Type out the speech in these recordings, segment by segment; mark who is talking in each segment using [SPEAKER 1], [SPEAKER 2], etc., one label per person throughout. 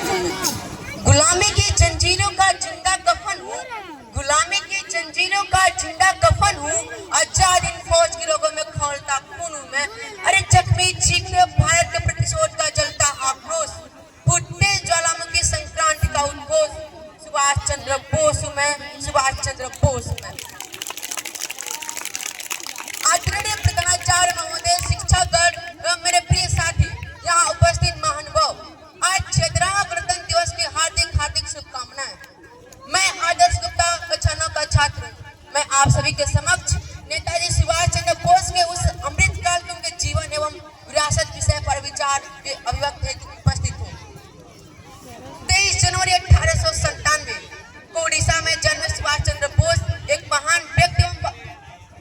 [SPEAKER 1] गुलामी की जंजीरों का जिंदा कफन हूँ, गुलामी की जंजीरों का जिंदा कफन हूँ, आजाद इन फौज की रगों में खौलता खून हूँ मैं। अरे जख्मी चीखते भारत के प्रतिशोध का जलता आक्रोश, फूटते ज्वालामुखी संक्रांति का उद्घोष, सुभाष चंद्र बोस हूँ मैं, सुभाष चंद्र बोस हूँ मैं। आदरणीय प्रधानाचार्य महोदय, शिक्षागण एवं मेरे प्रिय साथी, यहाँ उपस्थित महानुभाव, आज 17वां गणतंत्र दिवस की हार्दिक हार्दिक शुभकामनाएं। मैं आदर्श गुप्ता कक्षा 9 का छात्र हूँ। मैं आप सभी के समक्ष नेताजी सुभाष चंद्र बोस के उस अमृतकाल के उनके जीवन एवं विरासत विषय पर विचार अभिव्यक्त हेतु उपस्थित हूँ। 23 जनवरी 1897 को उड़ीसा में जन्मे सुभाष चंद्र बोस एक महान व्यक्ति एवं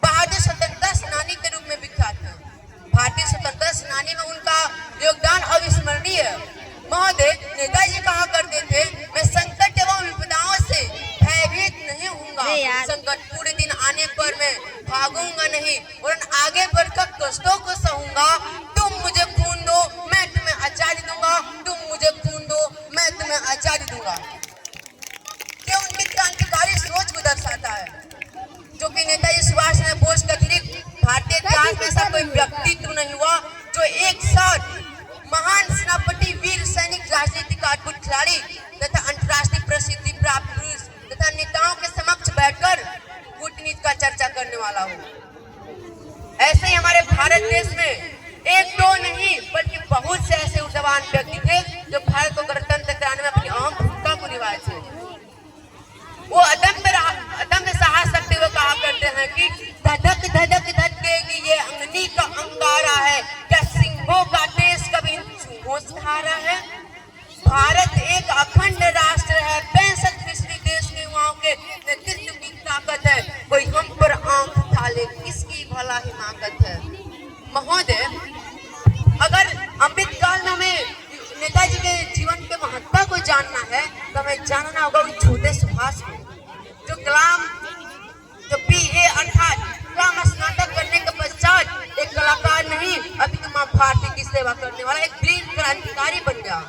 [SPEAKER 1] बहादुर स्वतंत्रता सेनानी के रूप में विख्यात है। भारतीय स्वतंत्रता सेनानी में उनका योगदान अविस्मरणीय है। महोदय, नेताजी कहा करते थे, मैं संकट एवं विपदाओं से भयभीत नहीं होऊंगा, संकट पूरे दिन आने पर मैं भागूंगा नहीं और आगे बढ़कर कष्टों को सहूंगा। तुम मुझे खून दो, मैं तुम्हें आजादी दूंगा, तुम मुझे खून दो, मैं तुम्हें आजादी दूंगा। ये उनकी क्रांतिकारी सोच को दर्शाता है, जो कि नेताजी सुभाष चंद्र बोस के अतिरिक्त भारतीय इतिहास में ऐसा कोई व्यक्तित्व नहीं हुआ जो एक साथ महान सेनापति, वीर सैनिक, राजनीतिक अद्भुत खिलाड़ी तथा अंतर्राष्ट्रीय प्रसिद्धि प्राप्त पुरुष तथा नेताओं के समक्ष बैठकर कूटनीति का चर्चा करने वाला हो। ऐसे ही हमारे भारत देश में एक दो नहीं बल्कि बहुत से ऐसे ऊर्जावान व्यक्ति थे जो भारत को गणतंत्र कराने में अपनी अहम भूमिका को निभाए थे। वो अदम्य साहस रखते हुए कहा करते हैं कि धधक धधक धधकेगी ये अंगनी का अंगारा है, क्या सिंहों का देश कभी चूहों से हारा है। भारत एक अखंड राष्ट्र है, 65% देश के युवाओं के नेतृत्व की ताकत है, कोई हम पर आंख उठा ले किसकी भला हिमाकत है। महोदय, अगर अमृतकाल में हमें नेताजी के जीवन के महत्व को जानना है तो हमें जानना होगा उन छोटे सुभाष को, जो BA अर्थात कलाम स्नातक करने के पश्चात एक कलाकार नहीं अपितु मां भारती की सेवा करने वाला एक वीर क्रांतिकारी बन गया।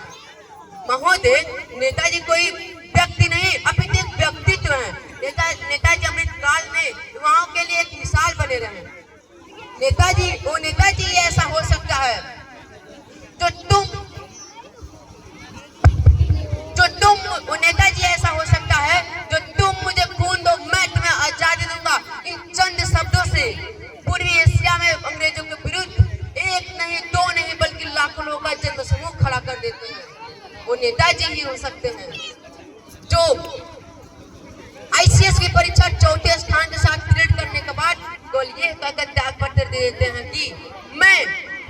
[SPEAKER 1] महोदय, नेताजी कोई व्यक्ति नहीं अपितु एक व्यक्तित्व है। नेताजी अमृतकाल में युवाओं के लिए एक मिसाल बने रहे। नेताजी ऐसा हो सकता है नेताजी ऐसा हो सकता है जो तुम मुझे खून दो, मैं तुम्हें आजादी दूंगा। इन चंद शब्दों से पूर्वी एशिया में अंग्रेजों के विरुद्ध एक नहीं दो नहीं बल्कि लाखों लोगों का जन्म समूह खड़ा कर देते हैं। वो नेताजी ही हो सकते हैं जो ICS की परीक्षा 4थे स्थान के साथ क्लियर करने के बाद केवल ये कहकर त्याग पत्र दे देते हैं कि मैं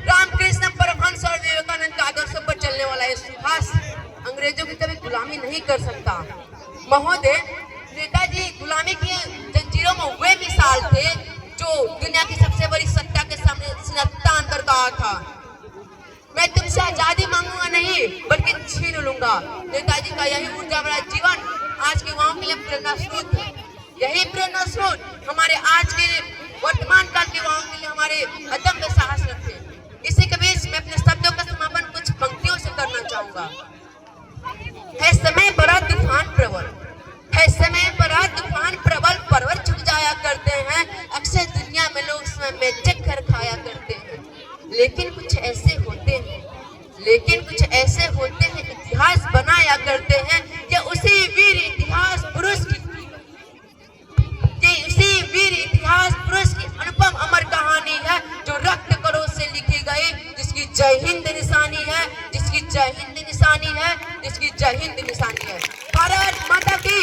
[SPEAKER 1] रामकृष्ण परमहंस और विवेकानंद के आदर्शों पर चलने वाला ये सुभाष अंग्रेजों की कभी गुलामी नहीं कर सकता। महोदय, नेताजी गुलामी की जंजीरों में वे मिसाल थे जो दुनिया की सबसे बड़ी सत्ता के सामने सिनतान कर कहा था, मैं तुमसे आजादी मांगूंगा नहीं बल्कि छीन लूंगा। नेताजी का यही ऊर्जा भरा जीवन आज के युवाओं के लिए प्रेरणा स्रोत है। यही प्रेरणा स्रोत हमारे आज के वर्तमान काल के युवाओं के लिए हमारे अदम्य साहस रखते। इसी के बीच मैं अपने शब्दों का समापन कुछ पंक्तियों से करना चाहूंगा। है समय बड़ा तूफान प्रबल, है समय बड़ा तूफान प्रबल, पर्वत झुक जाया करते हैं, अक्सर दुनिया में लोग समय में चक्कर खाया करते हैं। लेकिन कुछ ऐसे होते हैं इतिहास बनाया करते हैं। ये उसी वीर इतिहास पुरुष की अनुपम अमर कहानी है जो रक्त करोड़ से लिखी गई, जिसकी जय हिंद निशानी है, जिसकी जय हिंद निशानी है, जिसकी जय हिंद निशानी है। भारत माता की